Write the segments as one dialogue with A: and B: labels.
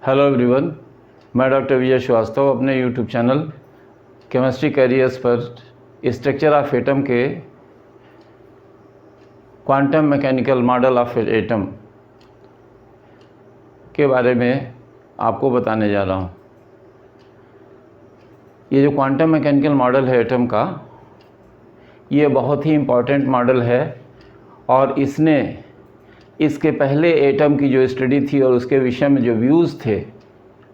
A: Hello everyone, मैं doctor विजय श्रीवास्तव अपने YouTube channel chemistry carriers पर स्ट्रक्चर ऑफ एटम के quantum mechanical model of atom के बारे में आपको बताने जा रहा हूँ। ये जो क्वांटम मैकेनिकल मॉडल है एटम का, ये बहुत ही इम्पॉर्टेंट मॉडल है और इसके पहले एटम की जो स्टडी थी और उसके विषय में जो व्यूज़ थे,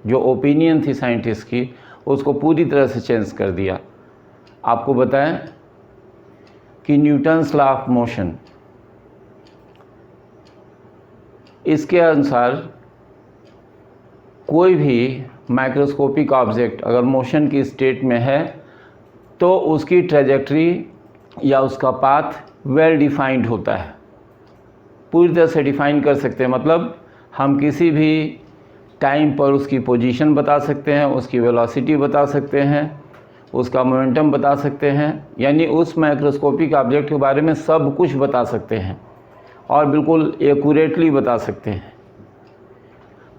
A: जो ओपिनियन थी साइंटिस्ट की, उसको पूरी तरह से चेंज कर दिया। आपको बताएं कि न्यूटन्स लॉ ऑफ मोशन, इसके अनुसार कोई भी माइक्रोस्कोपिक ऑब्जेक्ट अगर मोशन की स्टेट में है तो उसकी ट्रेजेक्ट्री या उसका पाथ वेल डिफाइंड होता है, पूरी तरह से डिफाइन कर सकते हैं। मतलब हम किसी भी टाइम पर उसकी पोजीशन बता सकते हैं, उसकी वेलोसिटी बता सकते हैं, उसका मोमेंटम बता सकते हैं, यानी उस माइक्रोस्कोपिक ऑब्जेक्ट के बारे में सब कुछ बता सकते हैं और बिल्कुल एक्यूरेटली बता सकते हैं।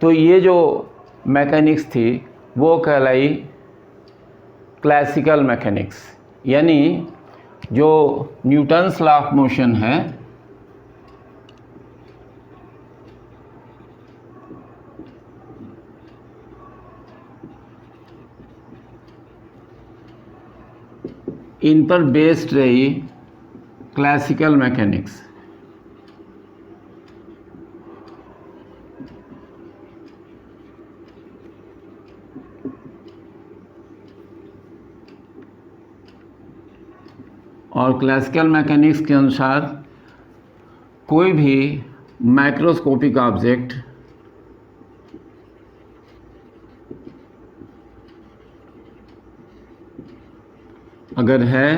A: तो ये जो मैकेनिक्स थी वो कहलाई क्लासिकल मैकेनिक्स, यानी जो न्यूटन्स लॉ ऑफ मोशन है इन पर बेस्ड रही क्लासिकल मैकेनिक्स। और क्लासिकल मैकेनिक्स के अनुसार कोई भी माइक्रोस्कोपिक ऑब्जेक्ट अगर है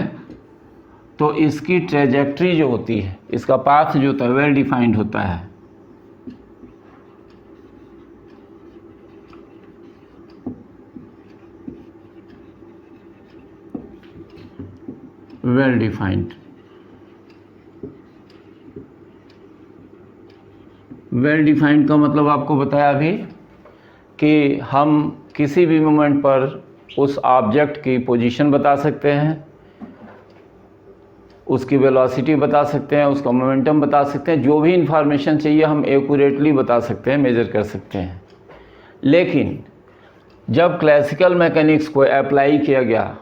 A: तो इसकी ट्रेजेक्ट्री जो होती है, इसका पाथ जो होता है, वेल डिफाइंड होता है। वेल डिफाइंड का मतलब आपको बताया अभी कि हम किसी भी मोमेंट पर उस ऑब्जेक्ट की पोजीशन बता सकते हैं, उसकी वेलोसिटी बता सकते हैं, उसका मोमेंटम बता सकते हैं, जो भी इंफॉर्मेशन चाहिए हम एक्यूरेटली बता सकते हैं, मेजर कर सकते हैं। लेकिन जब क्लासिकल मैकेनिक्स को अप्लाई किया गया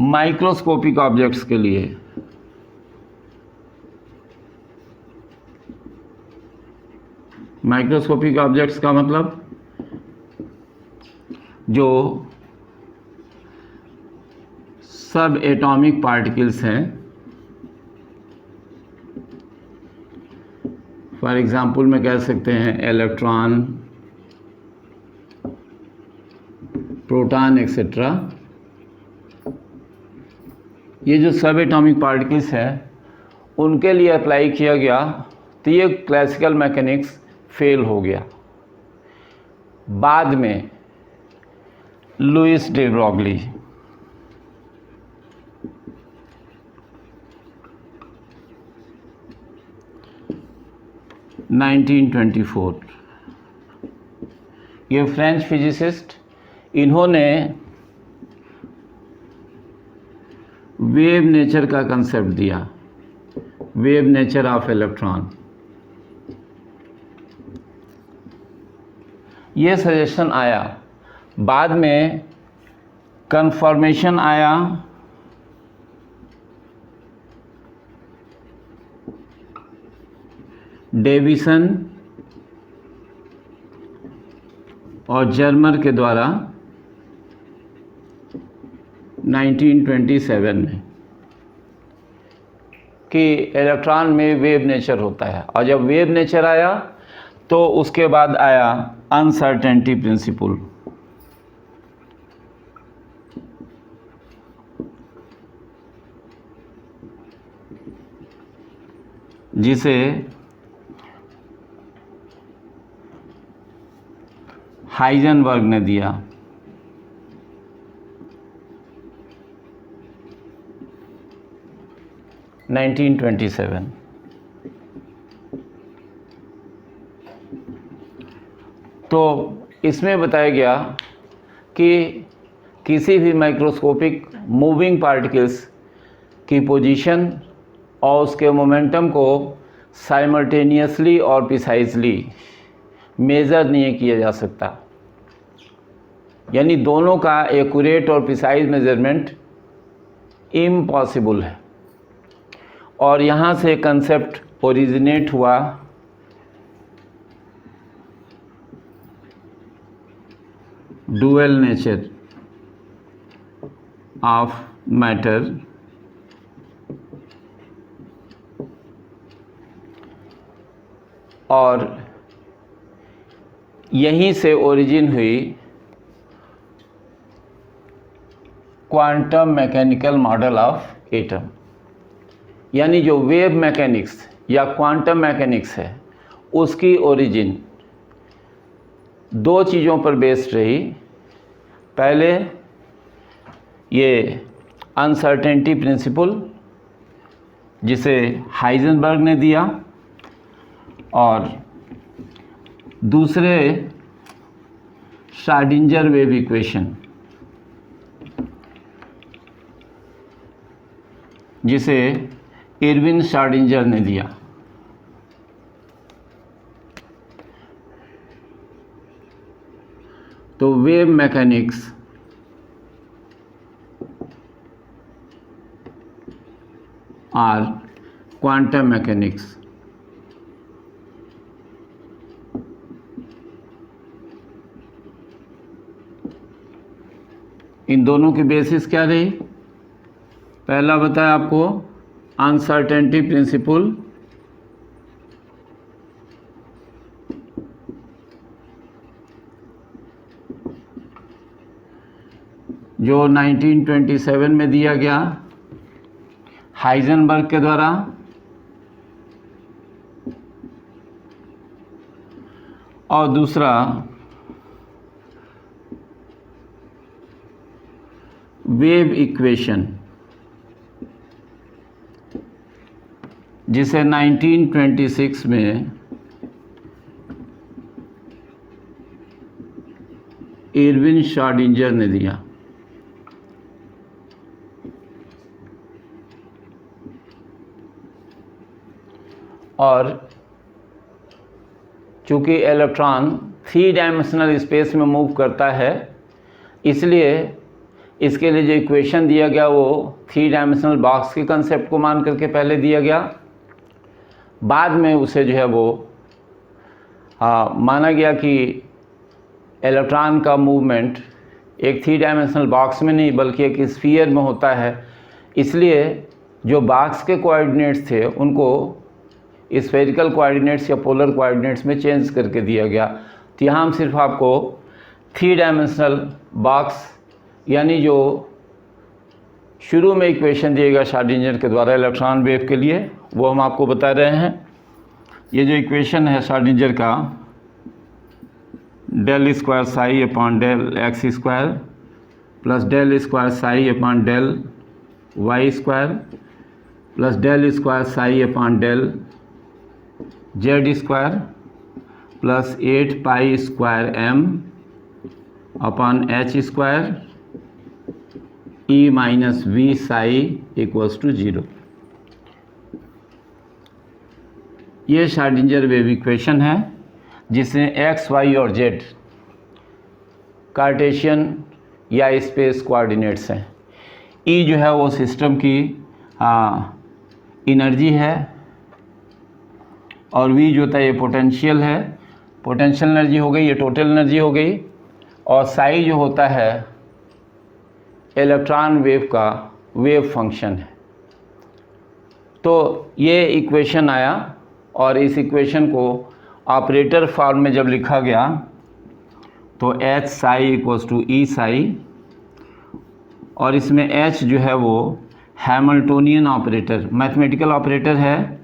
A: माइक्रोस्कोपिक ऑब्जेक्ट्स के लिए, माइक्रोस्कोपिक ऑब्जेक्ट्स का मतलब जो सब एटॉमिक पार्टिकल्स हैं, फॉर एग्जांपल में कह सकते हैं इलेक्ट्रॉन, प्रोटॉन एक्सेट्रा, ये जो सब एटॉमिक पार्टिकल्स हैं उनके लिए अप्लाई किया गया तो ये क्लासिकल मैकेनिक्स फेल हो गया। बाद में लुइस डे ब्रॉगली 1924, ये फ्रेंच फिजिसिस्ट, इन्होंने वेव नेचर का कंसेप्ट दिया, वेव नेचर ऑफ इलेक्ट्रॉन। ये सजेशन आया, बाद में कन्फर्मेशन आया डेविसन और जर्मर के द्वारा 1927 में कि इलेक्ट्रॉन में वेव नेचर होता है। और जब वेव नेचर आया तो उसके बाद आया अनसर्टेनिटी प्रिंसिपल, जिसे हाइजेनबर्ग ने दिया। 1927। तो इसमें बताया गया कि किसी भी माइक्रोस्कोपिक मूविंग पार्टिकल्स की पोजीशन और उसके मोमेंटम को साइमल्टेनियसली और प्रिसाइजली मेज़र नहीं किया जा सकता, यानी दोनों का एक्यूरेट और प्रिसाइज मेजरमेंट इम्पॉसिबल है। और यहाँ से कंसेप्ट ओरिजिनेट हुआ डुअल नेचर ऑफ मैटर, और यहीं से ओरिजिन हुई quantum mechanical model of atom, यानी जो वेव मैकेनिक्स या क्वांटम मैकेनिक्स है उसकी ओरिजिन दो चीज़ों पर बेस्ड रही। पहले ये अनसर्टेनिटी प्रिंसिपल जिसे हाइजेनबर्ग ने दिया, और दूसरे श्रोडिंगर वेव इक्वेशन जिसे इरविन श्रोडिंगर ने दिया। तो वेव मैकेनिक्स और क्वांटम मैकेनिक्स, इन दोनों की बेसिस क्या रही? पहला बताया आपको अनसर्टेनिटी प्रिंसिपल, जो 1927 में दिया गया हाइजेनबर्ग के द्वारा, और दूसरा वेव इक्वेशन जिसे 1926 में इरविन श्रोडिंगर ने दिया। और चूँकि इलेक्ट्रॉन 3 डायमेंशनल स्पेस में मूव करता है, इसलिए इसके लिए जो इक्वेशन दिया गया वो 3 डायमेंशनल बॉक्स के कंसेप्ट को मान करके पहले दिया गया। बाद में उसे जो है वो माना गया कि इलेक्ट्रॉन का मूवमेंट एक 3 डायमेंशनल बॉक्स में नहीं बल्कि एक स्फीयर में होता है, इसलिए जो बॉक्स के कोऑर्डिनेट्स थे उनको स्फेरिकल कोऑर्डिनेट्स या पोलर कोऑर्डिनेट्स में चेंज करके दिया गया। तो यहाँ हम सिर्फ आपको 3 डायमेंशनल बॉक्स, यानी जो शुरू में इक्वेशन दिएगा श्रोडिंगर के द्वारा इलेक्ट्रॉन वेव के लिए, वो हम आपको बता रहे हैं। ये जो इक्वेशन है श्रोडिंगर का, del square psi upon del x square plus del square psi upon del y square plus del square psi upon del z square plus 8 pi square m upon h square E minus V psi equals to 0। ये Schrodinger wave equation है जिसमें x, y और z Cartesian या space coordinates हैं। E जो है वो system की एनर्जी है, और वी जो होता है ये पोटेंशियल है, पोटेंशियल एनर्जी हो गई, ये टोटल एनर्जी हो गई, और साई जो होता है इलेक्ट्रॉन वेव का वेव फंक्शन है। तो ये इक्वेशन आया, और इस इक्वेशन को ऑपरेटर फॉर्म में जब लिखा गया तो एच साई इक्वल्स टू ई साई, और इसमें एच जो है वो हैमिल्टोनियन ऑपरेटर, मैथमेटिकल ऑपरेटर है,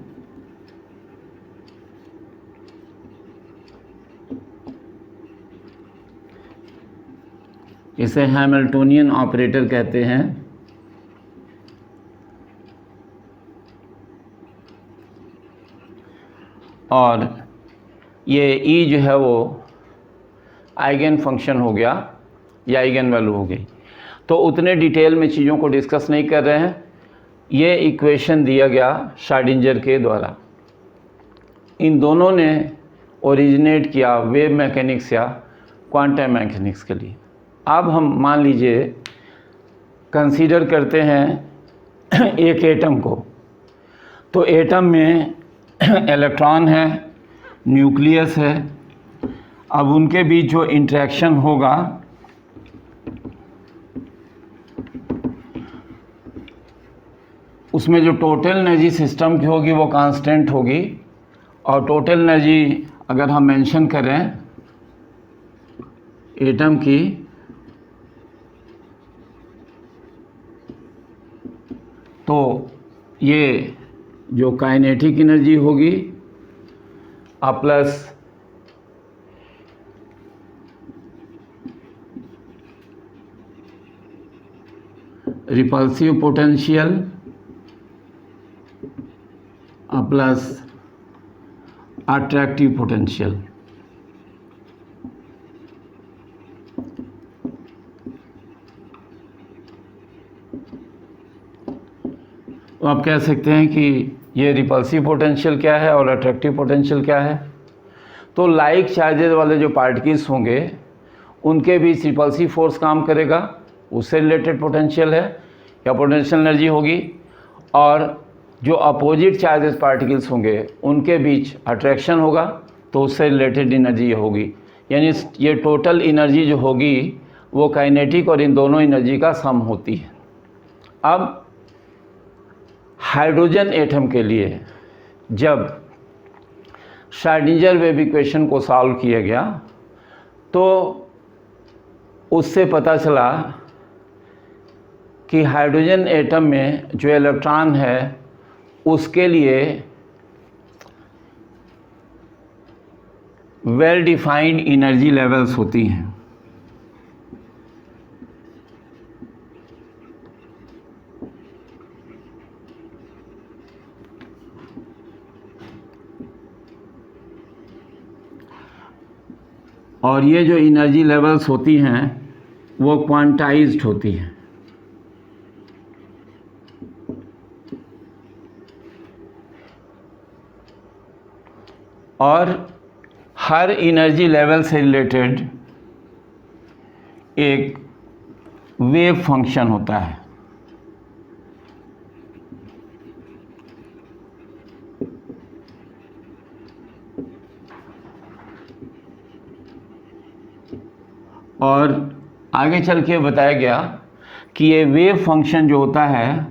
A: इसे हैमिल्टोनियन ऑपरेटर कहते हैं। और ये ई जो है वो आइगन फंक्शन हो गया या आइगन वैल्यू हो गई। तो उतने डिटेल में चीज़ों को डिस्कस नहीं कर रहे हैं। ये इक्वेशन दिया गया श्रोडिंगर के द्वारा। इन दोनों ने ओरिजिनेट किया वेव मैकेनिक्स या क्वांटम मैकेनिक्स के लिए। अब हम मान लीजिए कंसीडर करते हैं एक एटम को। तो एटम में इलेक्ट्रॉन है, न्यूक्लियस है। अब उनके बीच जो इंटरेक्शन होगा उसमें जो टोटल एनर्जी सिस्टम की होगी वो कांस्टेंट होगी। और टोटल एनर्जी अगर हम मेंशन करें एटम की, तो ये जो काइनेटिक एनर्जी होगी plus repulsive potential plus attractive potential. तो आप कह सकते हैं कि ये रिपल्सिव पोटेंशियल क्या है और अट्रैक्टिव पोटेंशियल क्या है। तो लाइक चार्जेस वाले जो पार्टिकल्स होंगे उनके बीच रिपल्सिव फोर्स काम करेगा, उससे रिलेटेड पोटेंशियल है या पोटेंशियल एनर्जी होगी। और जो अपोजिट चार्जेस पार्टिकल्स होंगे उनके बीच अट्रैक्शन होगा, तो उससे रिलेटेड एनर्जी होगी। यानी ये टोटल एनर्जी जो होगी वो काइनेटिक और इन दोनों एनर्जी का सम होती है। अब हाइड्रोजन एटम के लिए जब श्रोडिंगर वेव इक्वेशन को सॉल्व किया गया तो उससे पता चला कि हाइड्रोजन एटम में जो इलेक्ट्रॉन है उसके लिए वेल डिफाइंड एनर्जी लेवल्स होती हैं। और ये जो एनर्जी लेवल्स होती हैं वो क्वांटाइज्ड होती हैं। और हर एनर्जी लेवल से रिलेटेड एक वेव फंक्शन होता है। और आगे चल के बताया गया कि ये वेव फंक्शन जो होता है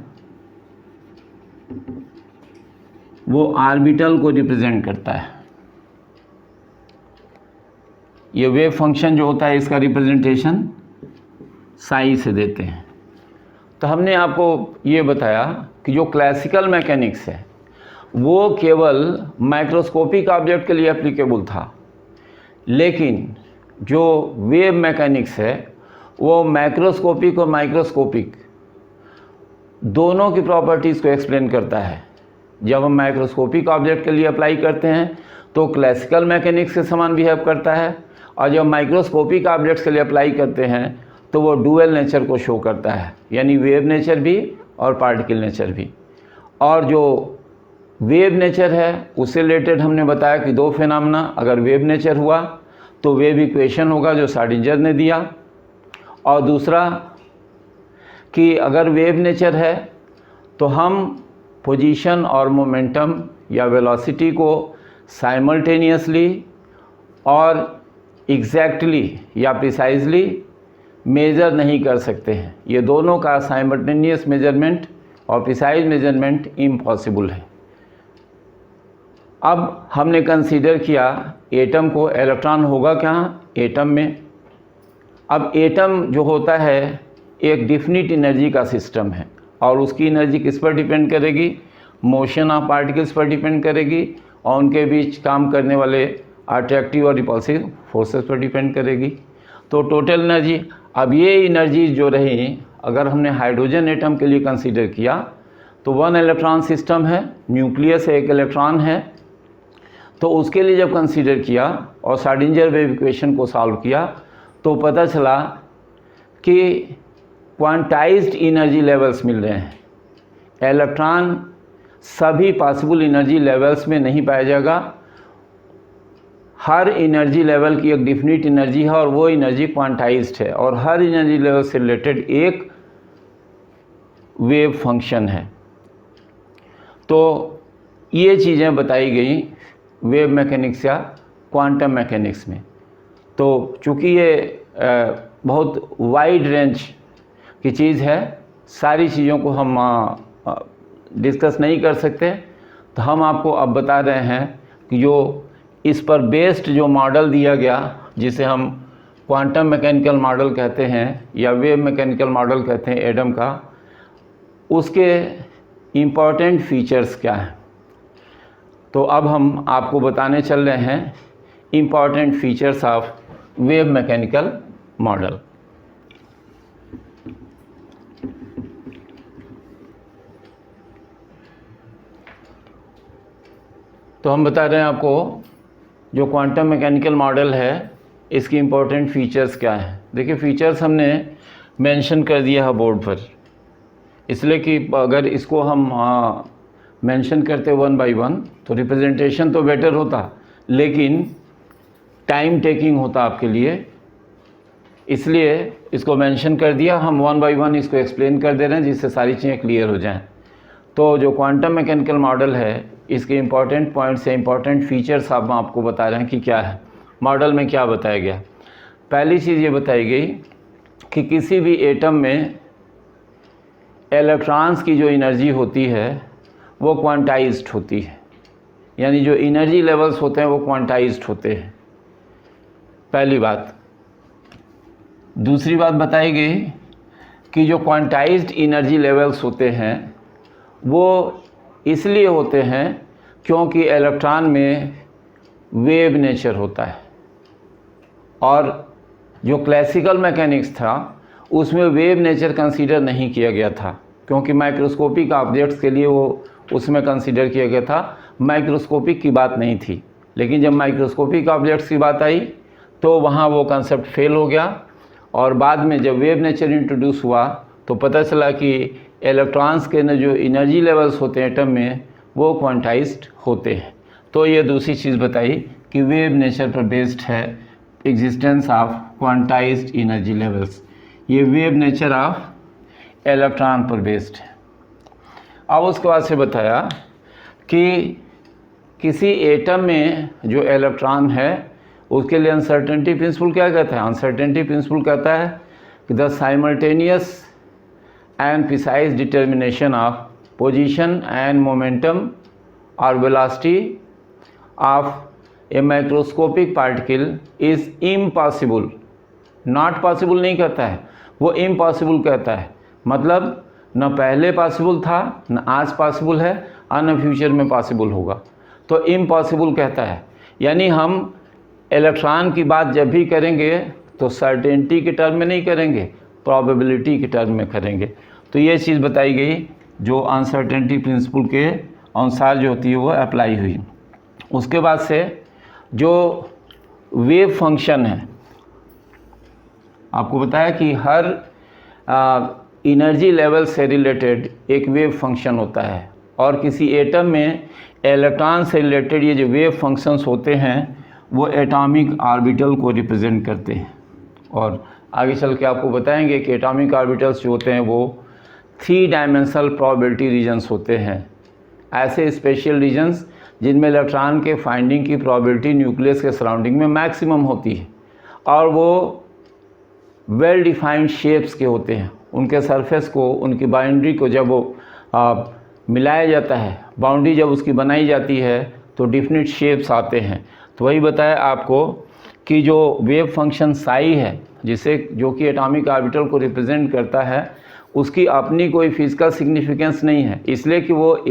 A: वो ऑर्बिटल को रिप्रेजेंट करता है। ये वेव फंक्शन जो होता है इसका रिप्रेजेंटेशन साई से देते हैं। तो हमने आपको ये बताया कि जो क्लासिकल मैकेनिक्स है वो केवल माइक्रोस्कोपिक ऑब्जेक्ट के लिए एप्लीकेबल था, लेकिन जो वेव मैकेनिक्स है वो मैक्रोस्कोपिक और माइक्रोस्कोपिक दोनों की प्रॉपर्टीज़ को एक्सप्लेन करता है। जब हम माइक्रोस्कोपिक ऑब्जेक्ट के लिए अप्लाई करते हैं तो क्लासिकल मैकेनिक्स के समान बिहेव करता है, और जब माइक्रोस्कोपिक ऑब्जेक्ट्स के लिए अप्लाई करते हैं तो वो डुअल नेचर को शो करता है, यानी वेव नेचर भी और पार्टिकल नेचर भी। और जो वेव नेचर है उससे रिलेटेड हमने बताया कि दो फिनोमेना, अगर वेव नेचर हुआ तो वेव इक्वेशन होगा जो श्रोडिंगर ने दिया, और दूसरा कि अगर वेव नेचर है तो हम पोजीशन और मोमेंटम या वेलोसिटी को साइमल्टेनियसली और एग्जैक्टली या प्रिसाइजली मेज़र नहीं कर सकते हैं। ये दोनों का साइमल्टेनियस मेजरमेंट और प्रिसाइज मेजरमेंट इम्पॉसिबल है। अब हमने कंसीडर किया एटम को, इलेक्ट्रॉन होगा क्या एटम में। अब एटम जो होता है एक डिफिनिट एनर्जी का सिस्टम है, और उसकी एनर्जी किस पर डिपेंड करेगी, मोशन ऑफ पार्टिकल्स पर डिपेंड करेगी, और उनके बीच काम करने वाले अट्रैक्टिव और रिपल्सिव फोर्सेस पर डिपेंड करेगी। तो टोटल एनर्जी, अब ये एनर्जी जो रही अगर हमने हाइड्रोजन एटम के लिए कंसीडर किया तो वन इलेक्ट्रॉन सिस्टम है, न्यूक्लियस है, एक इलेक्ट्रॉन है। तो उसके लिए जब कंसीडर किया और श्रोडिंगर वेव इक्वेशन को सॉल्व किया तो पता चला कि क्वांटाइज्ड एनर्जी लेवल्स मिल रहे हैं। इलेक्ट्रॉन सभी पॉसिबल एनर्जी लेवल्स में नहीं पाया जाएगा, हर एनर्जी लेवल की एक डिफिनिट एनर्जी है और वो एनर्जी क्वांटाइज्ड है और हर एनर्जी लेवल से रिलेटेड एक वेव फंक्शन है। तो ये चीज़ें बताई गई वेव मैकेनिक्स या क्वांटम मैकेनिक्स में। तो चूँकि ये बहुत वाइड रेंज की चीज़ है, सारी चीज़ों को हम डिस्कस नहीं कर सकते, तो हम आपको अब बता रहे हैं कि जो इस पर बेस्ड जो मॉडल दिया गया, जिसे हम क्वांटम मैकेनिकल मॉडल कहते हैं या वेव मैकेनिकल मॉडल कहते हैं एटम का, उसके इम्पॉर्टेंट फीचर्स क्या हैं। तो अब हम आपको बताने चल रहे हैं important features of wave mechanical model. तो हम बता रहे हैं आपको जो क्वांटम मैकेनिकल मॉडल है इसकी इम्पोर्टेंट फीचर्स क्या हैं। देखिए फीचर्स हमने मेंशन कर दिया है बोर्ड पर, इसलिए कि अगर इसको हम मेंशन करते वन बाय वन तो रिप्रेजेंटेशन तो बेटर होता, लेकिन टाइम टेकिंग होता आपके लिए, इसलिए इसको मेंशन कर दिया। हम वन बाय वन इसको एक्सप्लेन कर दे रहे हैं जिससे सारी चीज़ें क्लियर हो जाएं। तो जो क्वांटम मैकेनिकल मॉडल है इसके इम्पॉर्टेंट पॉइंट्स या इम्पॉर्टेंट फीचर्स हम आपको बता रहे हैं कि क्या है, मॉडल में क्या बताया गया। पहली चीज़ ये बताई गई कि किसी भी एटम में इलेक्ट्रॉन्स की जो एनर्जी होती है वो क्वांटाइज्ड होती है, यानी जो एनर्जी लेवल्स होते हैं वो क्वांटाइज्ड होते हैं, पहली बात। दूसरी बात बताई गई कि जो क्वांटाइज्ड एनर्जी लेवल्स होते हैं वो इसलिए होते हैं क्योंकि इलेक्ट्रॉन में वेव नेचर होता है, और जो क्लासिकल मैकेनिक्स था उसमें वेव नेचर कंसीडर नहीं किया गया था, क्योंकि माइक्रोस्कोपिक ऑब्जेक्ट्स के लिए वो उसमें कंसीडर किया गया था, माइक्रोस्कोपिक की बात नहीं थी। लेकिन जब माइक्रोस्कोपिक ऑब्जेक्ट्स की बात आई तो वहाँ वो कंसेप्ट फेल हो गया, और बाद में जब वेव नेचर इंट्रोड्यूस हुआ तो पता चला कि इलेक्ट्रॉन्स के न जो एनर्जी लेवल्स होते हैं एटम में वो क्वांटाइज्ड होते हैं। तो ये दूसरी चीज़ बताई कि वेव नेचर पर बेस्ड है existence of quantized energy levels, ये वेव नेचर ऑफ इलेक्ट्रॉन पर बेस्ड है। अब उसके बाद से बताया कि किसी एटम में जो इलेक्ट्रॉन है उसके लिए अनसर्टेनिटी प्रिंसिपल क्या कहता है। अनसर्टेनिटी प्रिंसिपल कहता है कि the simultaneous and precise determination of position and momentum or velocity of a microscopic particle is impossible। not possible नहीं कहता है, वो impossible कहता है। मतलब न पहले पॉसिबल था, न आज पॉसिबल है, और न फ्यूचर में पॉसिबल होगा। तो impossible कहता है, यानी हम इलेक्ट्रॉन की बात जब भी करेंगे तो सर्टेनिटी के टर्म में नहीं करेंगे, प्रोबेबिलिटी के टर्म में करेंगे। तो ये चीज़ बताई गई जो अनसर्टेनिटी प्रिंसिपल के अनुसार जो होती है वो अप्लाई हुई। उसके बाद से जो वेव फंक्शन है, आपको बताया कि हर एनर्जी लेवल से रिलेटेड एक वेव फंक्शन होता है, और किसी एटम में इलेक्ट्रॉन से रिलेटेड ये जो वेव फंक्शंस होते हैं वो एटॉमिक ऑर्बिटल को रिप्रेजेंट करते हैं। और आगे चल के आपको बताएंगे कि एटॉमिक ऑर्बिटल्स जो होते हैं वो 3 डायमेंशनल प्रोबेबिलिटी रीजन्स होते हैं, ऐसे स्पेशल रीजन्स जिनमें इलेक्ट्रॉन के फाइंडिंग की प्रोबेबिलिटी न्यूक्लियस के सराउंडिंग में मैक्सिमम होती है, और वो वेल डिफाइंड शेप्स के होते हैं। उनके सरफेस को, उनकी बाउंड्री को जब वो मिलाया जाता है, बाउंड्री जब उसकी बनाई जाती है तो डिफिनिट शेप्स आते हैं। तो वही बताया आपको कि जो वेव फंक्शन साई है, जिसे जो कि एटॉमिक ऑर्बिटल को रिप्रेजेंट करता है, उसकी अपनी कोई फिजिकल सिग्निफिकेंस नहीं है, इसलिए कि वो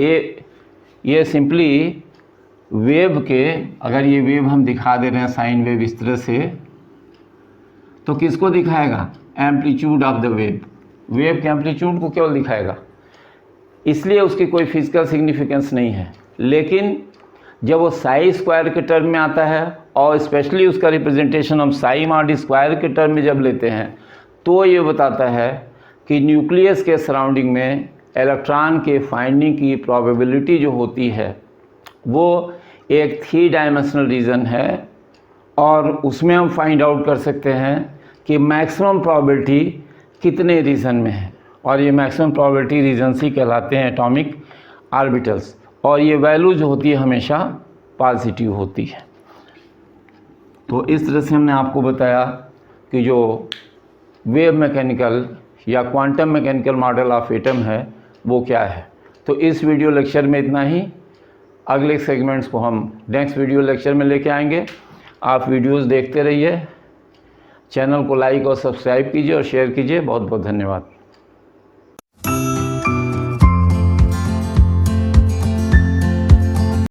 A: ये सिंपली वेव के, अगर ये वेव हम दिखा दे रहे हैं साइन वेव इस तरह से, तो किसको दिखाएगा? Amplitude of the wave, wave के एम्पलीट्यूड को केवल दिखाएगा, इसलिए उसकी कोई फिजिकल सिग्निफिकेंस नहीं है। लेकिन जब वो साई स्क्वायर के टर्म में आता है और स्पेशली उसका रिप्रेजेंटेशन हम साई मॉड स्क्वायर के टर्म में जब लेते हैं तो ये बताता है कि न्यूक्लियस के सराउंडिंग में इलेक्ट्रॉन के फाइंडिंग की प्रोबेबिलिटी जो होती है वो एक 3 डायमेंशनल रीजन है और उसमें हम फाइंड आउट कर सकते हैं कि मैक्सिमम प्रोबेबिलिटी कितने रीजन में है, और ये मैक्सिमम प्रोबेबिलिटी रीजन्स ही कहलाते हैं एटॉमिक ऑर्बिटल्स, और ये वैल्यू जो होती है हमेशा पॉजिटिव होती है। तो इस तरह से हमने आपको बताया कि जो वेव मैकेनिकल या quantum mechanical model of atom है वो क्या है। तो इस वीडियो लेक्चर में इतना ही, अगले सेगमेंट्स को हम नेक्स्ट वीडियो लेक्चर में लेके आएंगे। आप वीडियोस देखते रहिए, चैनल को लाइक और सब्सक्राइब कीजिए और शेयर कीजिए। बहुत बहुत धन्यवाद।